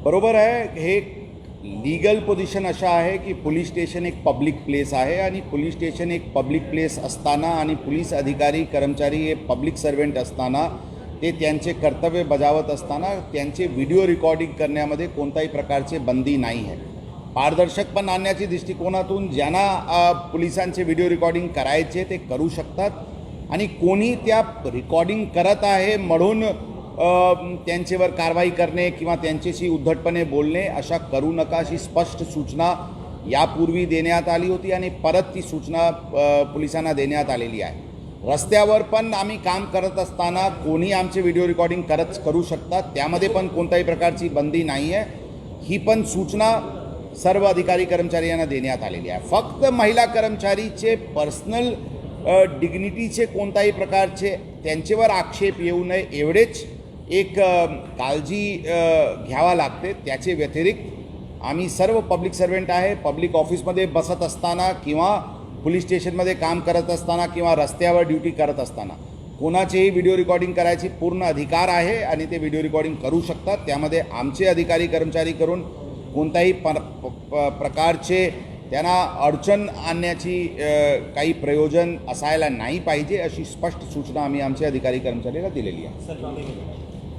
बरोबर आहे। हे लीगल पोझिशन अशा आहे की पोलीस स्टेशन एक पब्लिक प्लेस आहे आणि पोलीस स्टेशन एक पब्लिक प्लेस असताना आणि पोलीस अधिकारी कर्मचारी हे पब्लिक सर्वेंट असताना ते त्यांचे कर्तव्य बजावत असताना त्यांचे व्हिडिओ रेकॉर्डिंग करण्यामध्ये कोणत्याही प्रकारचे बंदी नाही आहे। पारदर्शकपण आणण्याच्या दृष्टिकोनातून ज्यांना पोलिसांचे व्हिडिओ रेकॉर्डिंग करायचे ते करू शकतात आणि कोणी त्या रेकॉर्डिंग करत आहे म्हणून त्यांच्यावर कारवाई करणे किंवा त्यांच्याशी उद्धटपणे बोलणे अशा करू नका अशी स्पष्ट सूचना यापूर्वी देण्यात आली होती आणि परत ती सूचना पोलिसांना देण्यात आलेली आहे। रस्त्यावर पण आम्ही काम करत असताना कोणी आमचे व्हिडिओ रेकॉर्डिंग करू शकतात, त्यामध्ये पण कोणत्याही प्रकारची बंदी नाही आहे। ही पण सूचना सर्व अधिकारी कर्मचारी यांना देण्यात आलेली आहे। फक्त महिला कर्मचारीचे पर्सनल डिग्निटीचे कोणत्याही प्रकारचे त्यांच्यावर आक्षेप येऊ नये एवढेच एक काळजी घ्यावा लागते। त्याचे व्यतिरिक्त आम्ही सर्व पब्लिक सर्वेंट आहे, पब्लिक ऑफिसमध्ये बसत असताना किंवा पोलीस स्टेशनमध्ये काम करत असताना किंवा रस्त्यावर ड्युटी करत असताना कोणाचेही व्हिडिओ रेकॉर्डिंग करायचे पूर्ण अधिकार आहे आणि ते व्हिडिओ रेकॉर्डिंग करू शकतात। त्यामध्ये आमचे अधिकारी कर्मचारी करून कोणत्याही प्रकारचे त्यांना अडचण आणण्याची काही प्रयोजन असायला नाही पाहिजे अशी स्पष्ट सूचना आम्ही आमच्या अधिकारी कर्मचाऱ्याला दिलेली आहे।